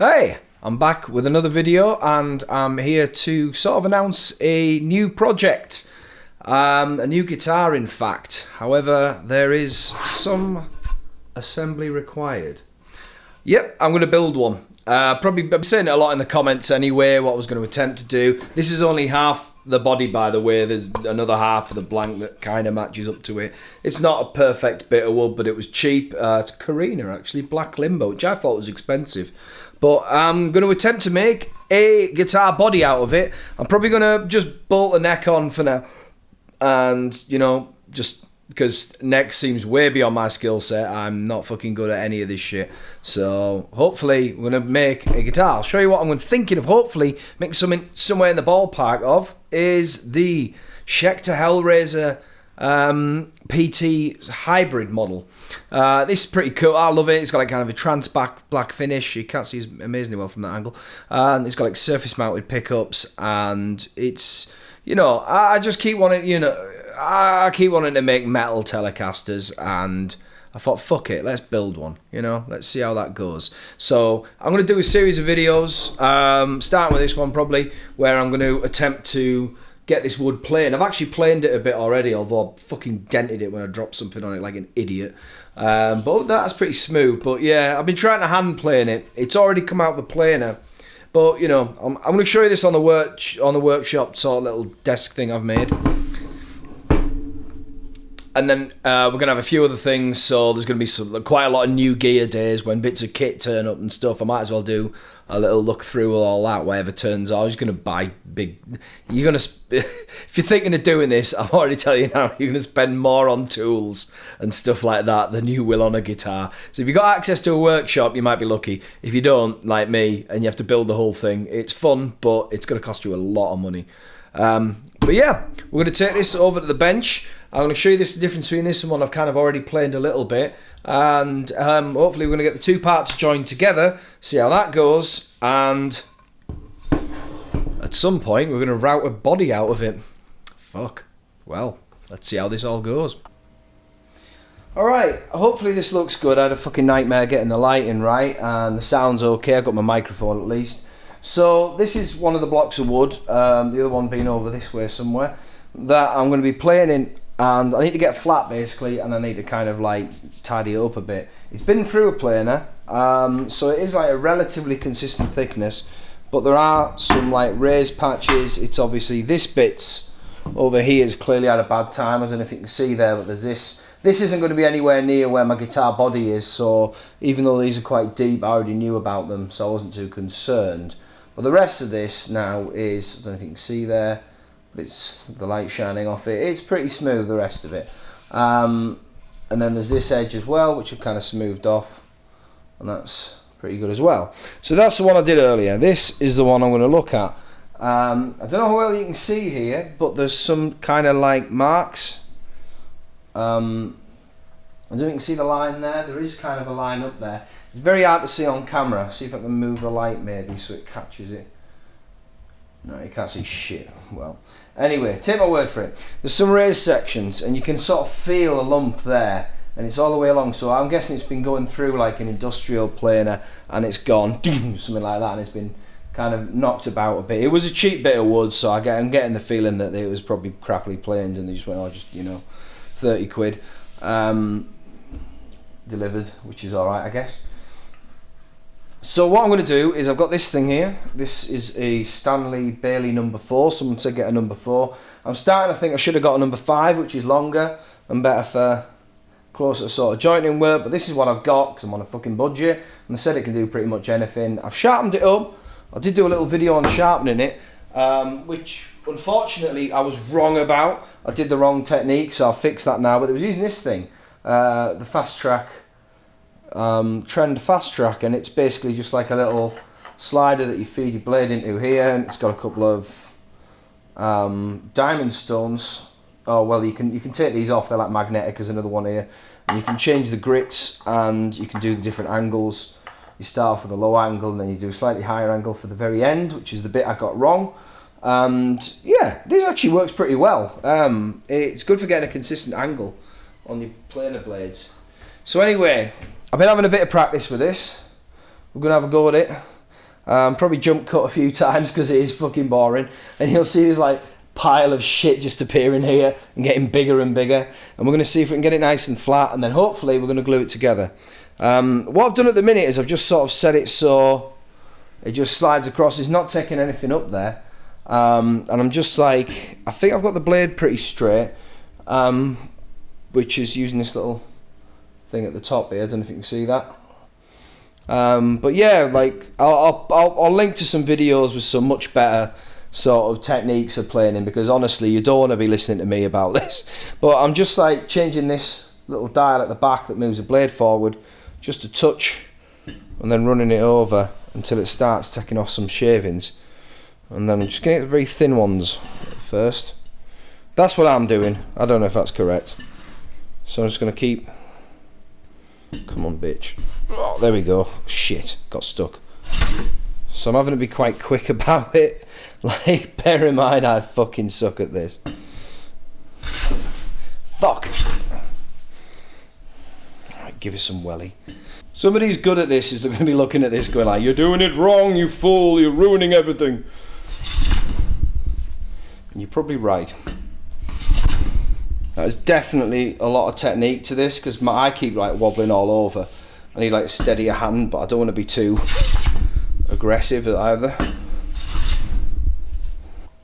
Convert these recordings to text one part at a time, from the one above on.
Hey, I'm back with another video and I'm here to sort of announce a new project. A new guitar in fact. However, there is some assembly required. Yep, I'm going to build one. Probably been saying it a lot in the comments anyway, what I was going to attempt to do. This is only half the body, by the way. There's another half to the blank that kind of matches up to it. It's not a perfect bit of wood, but it was cheap. It's Carina, actually, Black Limbo, which I thought was expensive. But I'm going to attempt to make a guitar body out of it. I'm probably going to just bolt the neck on for now. And, you know, just because neck seems way beyond my skill set. I'm not fucking good at any of this shit. So hopefully we're going to make a guitar. I'll show you what I'm thinking of hopefully making something somewhere in the ballpark of is the Schecter Hellraiser PT hybrid model. This is pretty cool. I love it. It's got like kind of a trans black finish. You can't see as amazingly well from that angle. And it's got like surface mounted pickups, and it's, you know, I just keep wanting, you know, I keep wanting to make metal Telecasters, and I thought, fuck it, let's build one, you know, let's see how that goes. So I'm going to do a series of videos, starting with this one probably, where I'm going to attempt to get this wood planed. I've actually planed it a bit already, although I fucking dented it when I dropped something on it like an idiot. But that's pretty smooth. But yeah, I've been trying to hand plane it. It's already come out of the planer. But you know, I'm going to show you this on the workshop sort of little desk thing I've made. And then we're going to have a few other things, so there's going to be quite a lot of new gear days when bits of kit turn up and stuff. I might as well do a little look through all that, whatever turns out. I'm just going to buy big... You're going to... If you're thinking of doing this, I'm already telling you now, you're going to spend more on tools and stuff like that than you will on a guitar. So if you've got access to a workshop, you might be lucky. If you don't, like me, and you have to build the whole thing, it's fun, but it's going to cost you a lot of money. But yeah, we're going to take this over to the bench. I'm going to show you the difference between this and one I've kind of already planed a little bit. And hopefully we're going to get the two parts joined together, see how that goes. And at some point we're going to route a body out of it. Fuck. Well, let's see how this all goes. Alright, hopefully this looks good. I had a fucking nightmare getting the lighting right, and the sound's okay. I've got my microphone at least. So this is one of the blocks of wood, the other one being over this way somewhere, that I'm going to be planing, and I need to get flat basically, and I need to kind of like tidy it up a bit. It's been through a planer, so it is like a relatively consistent thickness, but there are some like raised patches. It's obviously this bit's over here has clearly had a bad time. I don't know if you can see there, but there's this. This isn't going to be anywhere near where my guitar body is, so even though these are quite deep, I already knew about them, so I wasn't too concerned. But the rest of this now is, I don't know if you can see there, but it's the light shining off it. It's pretty smooth, the rest of it. And then there's this edge as well, which I've kind of smoothed off, and that's pretty good as well. So that's the one I did earlier. This is the one I'm going to look at. I don't know how well you can see here, but there's some kind of like marks. I don't know if you can see the line there. There is kind of a line up there. It's very hard to see on camera. See if I can move the light maybe so it catches it. No, you can't see shit. Well, anyway, take my word for it. There's some raised sections, and you can sort of feel a lump there, and it's all the way along. So I'm guessing it's been going through like an industrial planer, and it's gone something like that, and it's been kind of knocked about a bit. It was a cheap bit of wood, so I'm getting the feeling that it was probably crappily planed, and they just went, oh, just, you know, 30 quid delivered, which is all right, I guess. So what I'm going to do is I've got this thing here. This is a Stanley Bailey number 4. Someone said get a number 4. I'm starting to think I should have got a number 5, which is longer and better for closer sort of jointing work. But this is what I've got because I'm on a fucking budget. And they said it can do pretty much anything. I've sharpened it up. I did do a little video on sharpening it, which unfortunately I was wrong about. I did the wrong technique, so I'll fix that now. But it was using this thing, the Fast Track. Trend Fast Track, and it's basically just like a little slider that you feed your blade into here, and it's got a couple of diamond stones. Oh well, you can take these off. They're like magnetic. There's another one here, and you can change the grits, and you can do the different angles. You start off with a low angle, and then you do a slightly higher angle for the very end, which is the bit I got wrong. And yeah, this actually works pretty well. It's good for getting a consistent angle on your planer blades. So anyway, I've been having a bit of practice with this. We're going to have a go at it. Probably jump cut a few times because it is fucking boring. And you'll see this like pile of shit just appearing here and getting bigger and bigger. And we're going to see if we can get it nice and flat, and then hopefully we're going to glue it together. What I've done at the minute is I've just sort of set it so it just slides across. It's not taking anything up there. And I'm just like, I think I've got the blade pretty straight, which is using this little thing at the top here. I don't know if you can see that. But yeah, like I'll link to some videos with some much better sort of techniques of planing, because honestly you don't want to be listening to me about this. But I'm just like changing this little dial at the back that moves the blade forward just a touch, and then running it over until it starts taking off some shavings, and then I'm just getting the very thin ones at first. That's what I'm doing. I don't know if that's correct, so I'm just going to keep. Come on, bitch. Oh, there we go. Shit, got stuck. So I'm having to be quite quick about it. Like, bear in mind, I fucking suck at this. Fuck. Alright, give it some welly. Somebody who's good at this is going to be looking at this going like, you're doing it wrong, you fool, you're ruining everything. And you're probably right. There's definitely a lot of technique to this, because I keep like wobbling all over. I need like a steadier hand, but I don't want to be too aggressive either.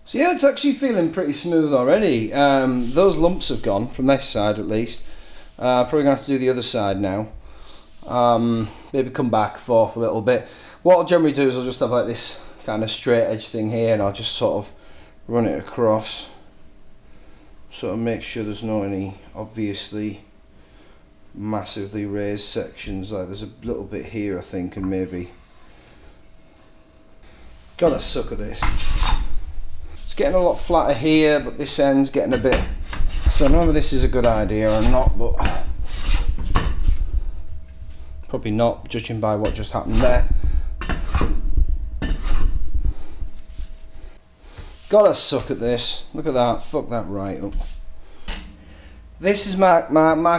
So yeah, it's actually feeling pretty smooth already. Those lumps have gone from this side at least. Probably gonna have to do the other side now. Maybe come back forth a little bit. What I'll generally do is I'll just have like this kind of straight edge thing here, and I'll just sort of run it across. Sort of make sure there's not any obviously massively raised sections. Like there's a little bit here I think, and maybe. Gotta suck at this. It's getting a lot flatter here, but this end's getting a bit. So I don't know whether this is a good idea or not, but probably not, judging by what just happened there. Gotta suck at this. Look at that. Fuck that right up. This is my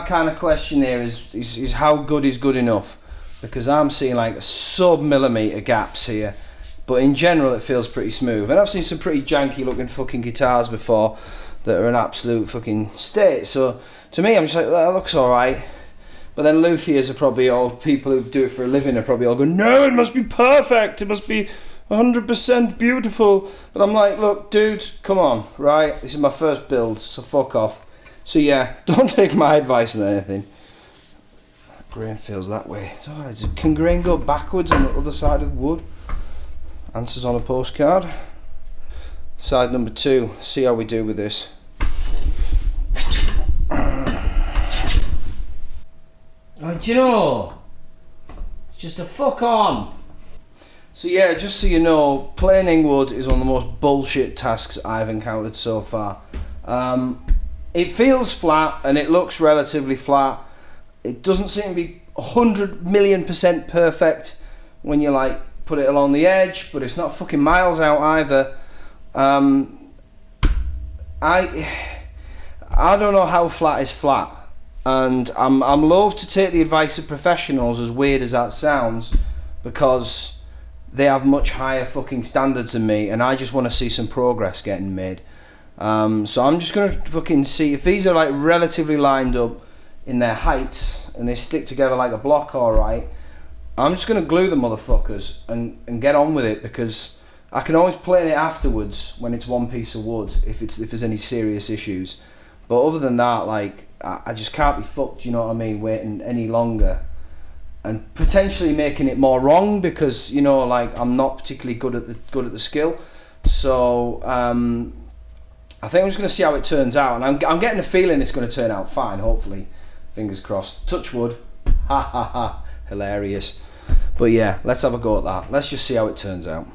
kind of question here is how good is good enough? Because I'm seeing like sub-millimetre gaps here. But in general it feels pretty smooth. And I've seen some pretty janky looking fucking guitars before that are an absolute fucking state. So to me I'm just like, that looks alright. But then luthiers are probably all, people who do it for a living are probably all going, no, it must be perfect. It must be 100% beautiful. But I'm like, look, dude, come on, right? This is my first build, so fuck off. So yeah, don't take my advice on anything. Grain feels that way. Can grain go backwards on the other side of wood? Answers on a postcard. Side number 2. See how we do with this. Oh, do you know? It's just a fuck on. So yeah, just so you know, planing wood is one of the most bullshit tasks I've encountered so far. It feels flat and it looks relatively flat. It doesn't seem to be 100,000,000% perfect when you like put it along the edge, but it's not fucking miles out either. I don't know how flat is flat, and I'm loath to take the advice of professionals, as weird as that sounds, because they have much higher fucking standards than me, and I just want to see some progress getting made. So I'm just gonna fucking see if these are like relatively lined up in their heights and they stick together like a block, alright. I'm just gonna glue the motherfuckers and get on with it, because I can always plane it afterwards when it's one piece of wood if there's any serious issues. But other than that, like I just can't be fucked, you know what I mean, waiting any longer and potentially making it more wrong, because you know, like I'm not particularly good at the skill. So I think I'm just going to see how it turns out, and I'm getting a feeling it's going to turn out fine, hopefully. Fingers crossed. Touch wood. Ha ha ha. Hilarious. But yeah, let's have a go at that. Let's just see how it turns out.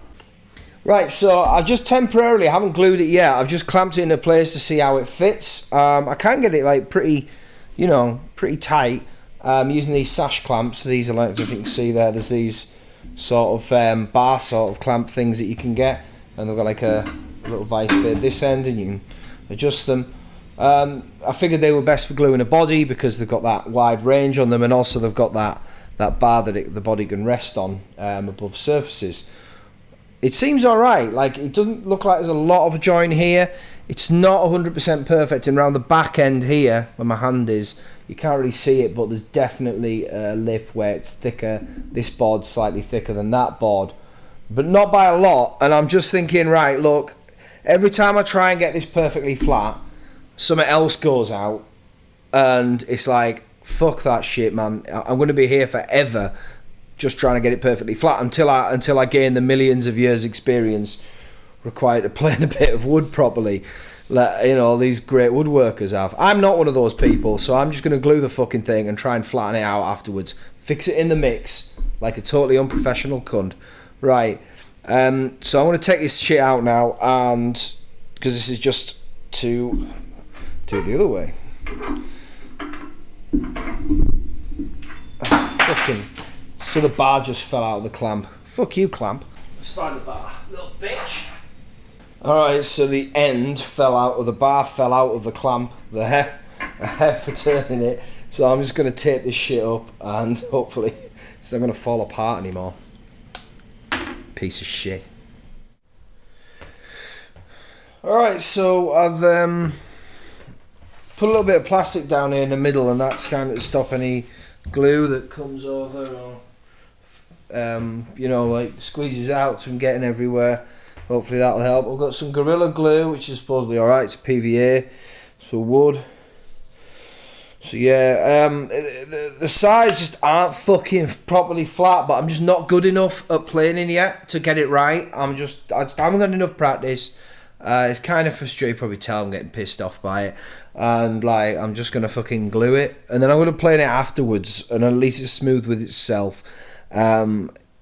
Right, so I've just temporarily, I haven't glued it yet, I've just clamped it into place to see how it fits. I can get it like pretty, you know, pretty tight. Using these sash clamps. So these are like, if you can see there, there's these sort of bar sort of clamp things that you can get, and they've got like a little vice bit at this end, and you can adjust them. I figured they were best for gluing a body because they've got that wide range on them, and also they've got that bar that the body can rest on above surfaces. it seems alright. Like, it doesn't look like there's a lot of join here. It's not 100% perfect, and around the back end here, where my hand is, you can't really see it, but there's definitely a lip where it's thicker. This board's slightly thicker than that board, but not by a lot. And I'm just thinking, right, look, every time I try and get this perfectly flat, something else goes out, and it's like, fuck that shit, man. I'm going to be here forever just trying to get it perfectly flat until I gain the millions of years experience required to plane a bit of wood properly, like, you know, these great woodworkers have. I'm not one of those people, so I'm just going to glue the fucking thing and try and flatten it out afterwards. Fix it in the mix like a totally unprofessional cunt. Right, so I'm going to take this shit out now, and because this is just to do it the other way. Fucking, so the bar just fell out of the clamp. Fuck you, clamp. Let's find the bar, little bitch. Alright, so the end fell out of the bar, fell out of the clamp there for turning it. So I'm just going to tape this shit up, and hopefully it's not going to fall apart anymore. Piece of shit. Alright, so I've put a little bit of plastic down here in the middle, and that's kind of to stop any glue that comes over or you know, like squeezes out from getting everywhere. Hopefully that'll help. I've got some Gorilla Glue, which is supposedly alright. It's PVA, so wood. So yeah, the sides just aren't fucking properly flat, but I'm just not good enough at planing yet to get it right. I just haven't got enough practice. It's kind of frustrating, probably tell I'm getting pissed off by it. And like, I'm just going to fucking glue it, and then I'm going to plane it afterwards, and at least it's smooth with itself.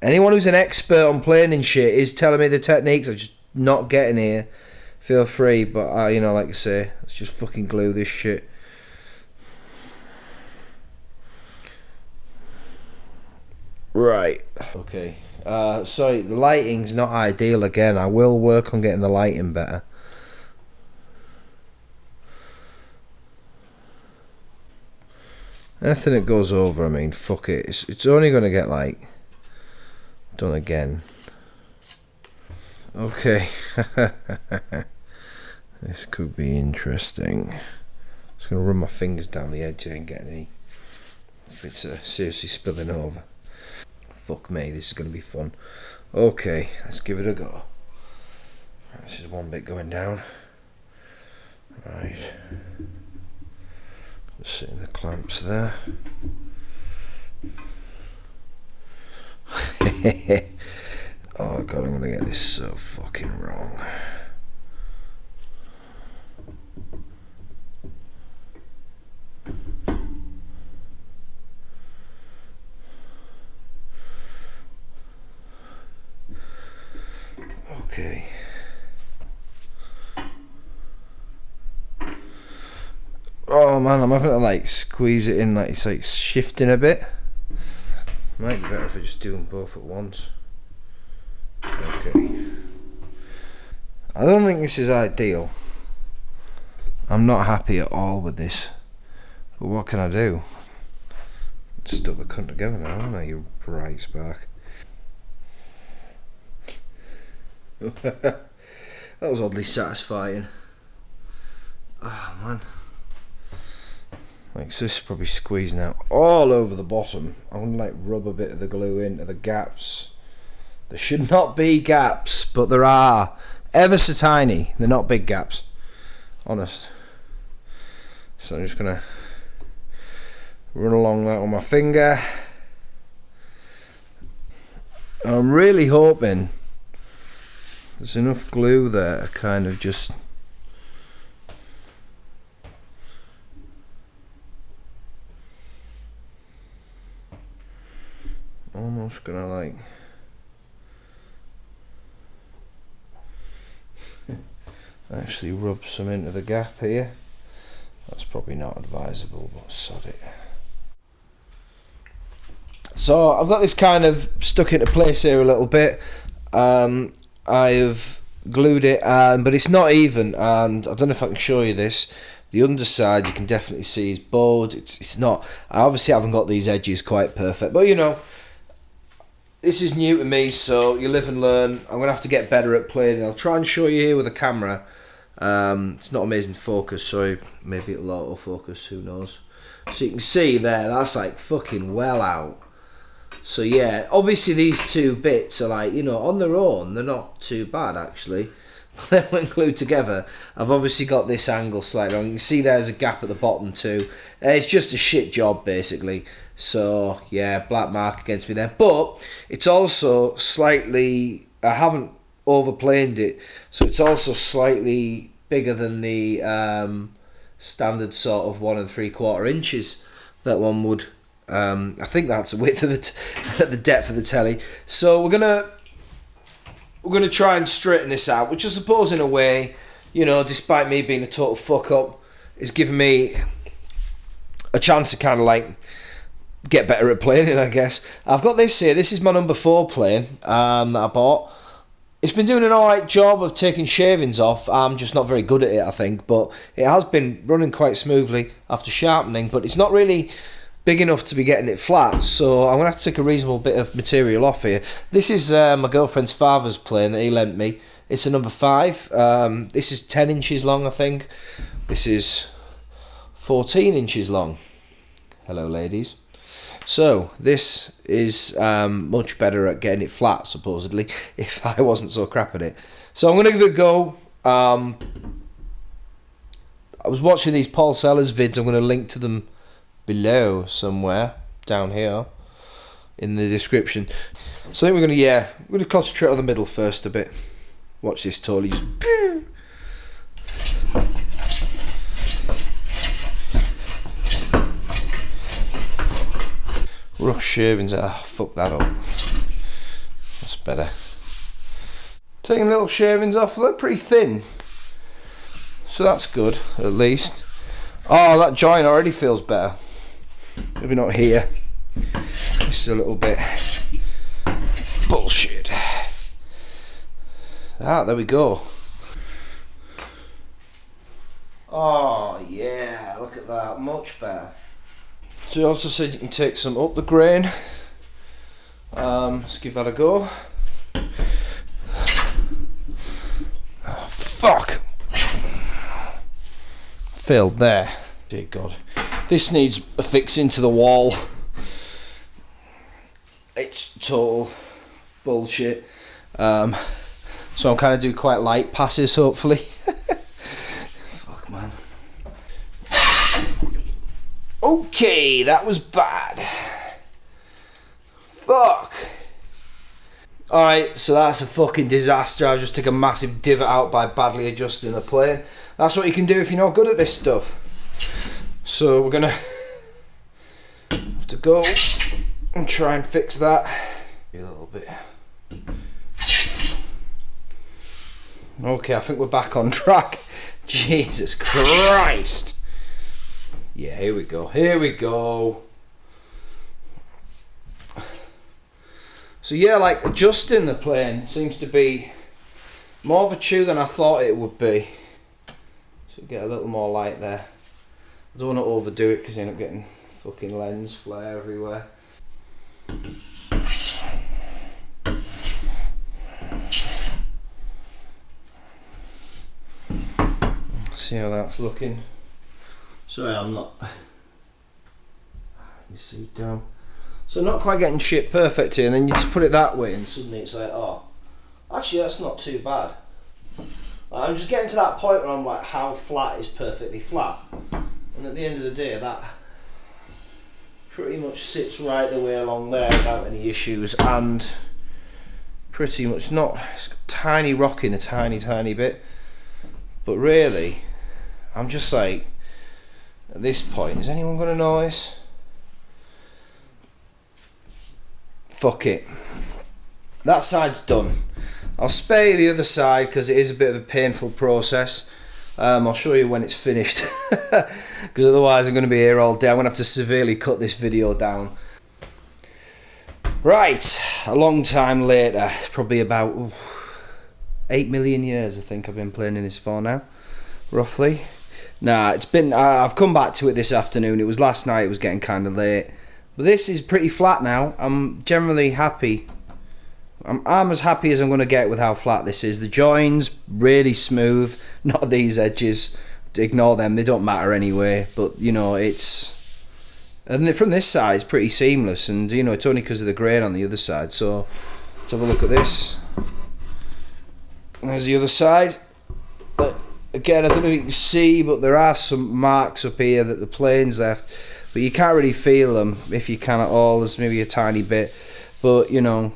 Anyone who's an expert on planing shit is telling me the techniques. I'm just not getting here. Feel free, but you know, like I say, let's just fucking glue this shit. Right. Okay. Sorry, the lighting's not ideal again. I will work on getting the lighting better. Anything that goes over, I mean, fuck it. It's only going to get, like, done again. Okay. This could be interesting. Just going to run my fingers down the edge and get any if it's seriously spilling over. Fuck me, this is going to be fun. Okay, let's give it a go. This is one bit going down. Right. Just setting the clamps there. Oh god, I'm going to get this so fucking wrong. Okay. Oh man, I'm having to like squeeze it in, like it's like shifting a bit. Might be better if I just do them both at once. Okay. I don't think this is ideal. I'm not happy at all with this. But what can I do? Stuck the cunt together now, haven't I, you bright spark? That was oddly satisfying. Ah, oh, man. Like, so this is probably squeezing out all over the bottom. I want to like rub a bit of the glue into the gaps. There should not be gaps, but there are. Ever so tiny. They're not big gaps. Honest. So I'm just going to run along that on my finger. I'm really hoping there's enough glue there to kind of just almost gonna like actually rub some into the gap here. That's probably not advisable, but sod it. So I've got this kind of stuck into place here a little bit. I've glued it, but it's not even, and I don't know if I can show you this. The underside you can definitely see is bowed. It's not. I obviously haven't got these edges quite perfect, but you know, this is new to me, so you live and learn. I'm going to have to get better at playing. I'll try and show you here with a camera. It's not amazing focus, so maybe it'll autofocus, who knows. So you can see there, that's like fucking well out. So yeah, obviously these two bits are like, you know, on their own, they're not too bad actually. But then when glued together, I've obviously got this angle slightly wrong. You can see there's a gap at the bottom too. It's just a shit job basically. So yeah, black mark against me there. But it's also slightly, I haven't overplaned it, so it's also slightly bigger than the standard sort of 1 3/4 inches that one would. I think that's the width of the depth of the telly. So we're gonna try and straighten this out, which I suppose in a way, you know, despite me being a total fuck up, is giving me a chance to kind of like get better at playing, I guess. I've got this here. This is my number 4 plane that I bought. It's been doing an alright job of taking shavings off. I'm just not very good at it, I think, but it has been running quite smoothly after sharpening, but it's not really big enough to be getting it flat, so I'm going to have to take a reasonable bit of material off here. This is my girlfriend's father's plane that he lent me. It's a number 5. This is 10 inches long, I think. This is 14 inches long. Hello, ladies. So this is much better at getting it flat, supposedly, if I wasn't so crap at it. So I'm going to give it a go. I was watching these Paul Sellers vids. I'm going to link to them below somewhere, down here, in the description. So I think we're going to concentrate on the middle first a bit. Watch this totally just... Rough shavings, fuck that up. That's better. Taking little shavings off, they're pretty thin. So that's good, at least. Oh, that joint already feels better. Maybe not here. This is a little bit bullshit. There we go. Oh yeah, look at that, much better. So he also said you can take some up the grain. Let's give that a go. Oh, fuck. Failed there. Dear God. This needs affixing to the wall. It's total bullshit. So I'm kind of do quite light passes, hopefully. Fuck, man. Okay, that was bad. Fuck. Alright, so that's a fucking disaster. I've just took a massive divot out by badly adjusting the plane. That's what you can do if you're not good at this stuff. So we're gonna have to go and try and fix that a little bit. Okay, I think we're back on track. Jesus Christ. Yeah, here we go. Here we go. So yeah, like adjusting the plane seems to be more of a chew than I thought it would be. So get a little more light there. I don't want to overdo it because you end up getting fucking lens flare everywhere. See how that's looking. Sorry, I'm not. You see down. So not quite getting shit perfect here, and then you just put it that way, and suddenly it's like, oh, actually that's not too bad. I'm just getting to that point where I'm like, how flat is perfectly flat? And at the end of the day, that pretty much sits right the way along there without any issues, and pretty much not. It's got tiny rocking a tiny bit, but really, I'm just like, at this point, is anyone going to notice? Fuck it. That side's done. I'll spare you the other side because it is a bit of a painful process. I'll show you when it's finished because otherwise I'm going to be here all day. I'm going to have to severely cut this video down. Right, a long time later, probably about 8 million years I think I've been playing in this for now, roughly. Nah, it's been, I've come back to it this afternoon. It was last night, it was getting kind of late. But this is pretty flat now. I'm generally happy I'm as happy as I'm going to get with how flat this is. The joins, really smooth. Not these edges. Ignore them, they don't matter anyway. But, you know, it's... And from this side, it's pretty seamless. And, you know, it's only because of the grain on the other side. So, let's have a look at this. There's the other side. But again, I don't know if you can see, but there are some marks up here that the plane's left. But you can't really feel them, if you can at all. There's maybe a tiny bit. But, you know,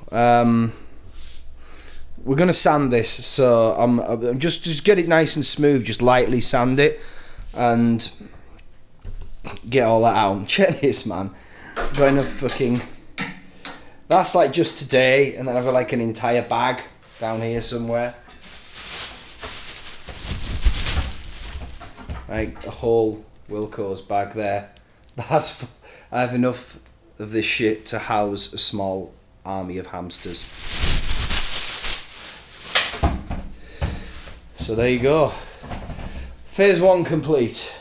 we're going to sand this. So I'm just get it nice and smooth. Just lightly sand it. And get all that out. Check this, man. Got enough fucking... That's like just today. And then I've got like an entire bag down here somewhere. Like a whole Wilco's bag there. I have enough of this shit to house a small army of hamsters. So there you go. Phase 1 complete.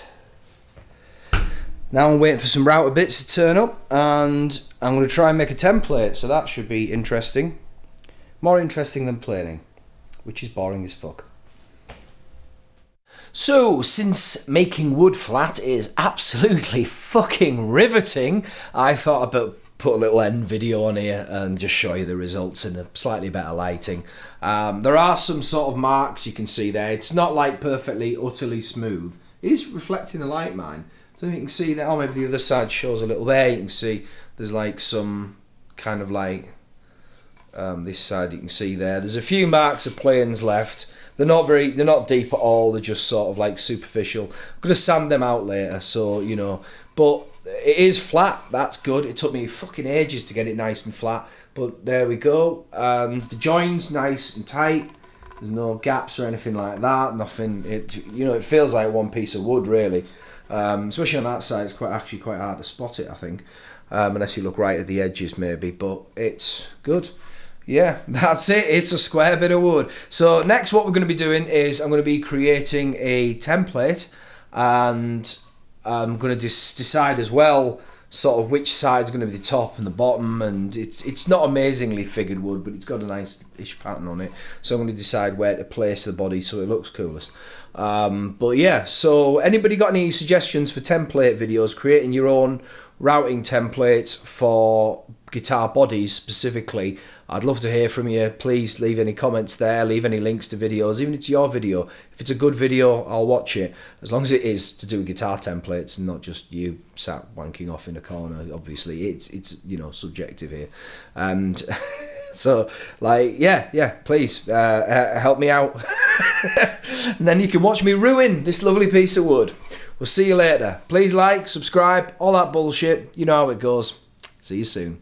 Now I'm waiting for some router bits to turn up, and I'm going to try and make a template, so that should be interesting. More interesting than planing, which is boring as fuck. So, since making wood flat is absolutely fucking riveting, I thought I'd put a little end video on here and just show you the results in a slightly better lighting. There are some sort of marks you can see there. It's not like perfectly, utterly smooth. It is reflecting the light, mine. So you can see that, oh, maybe the other side shows a little there. You can see there's like some kind of like, this side you can see there. There's a few marks of planes left. They're not deep at all. They're just sort of like superficial. I'm gonna sand them out later, so you know. But it is flat. That's good. It took me fucking ages to get it nice and flat, but there we go. And the joints nice and tight. There's no gaps or anything like that. Nothing. It feels like one piece of wood really. Especially on that side, it's actually quite hard to spot it. I think, unless you look right at the edges maybe. But it's good. Yeah, that's it. It's a square bit of wood. So next what we're going to be doing is I'm going to be creating a template, and I'm going to decide as well sort of which side's going to be the top and the bottom, and it's not amazingly figured wood, but it's got a nice-ish pattern on it. So I'm going to decide where to place the body so it looks coolest. But yeah, so anybody got any suggestions for template videos, creating your own routing templates for guitar bodies specifically? I'd love to hear from you. Please leave any comments there, leave any links to videos, even if it's your video. If it's a good video, I'll watch it, as long as it is to do with guitar templates and not just you sat wanking off in a corner. Obviously, it's you know, subjective here. And so, like, yeah, please help me out. And then you can watch me ruin this lovely piece of wood. We'll see you later. Please like, subscribe, all that bullshit. You know how it goes. See you soon.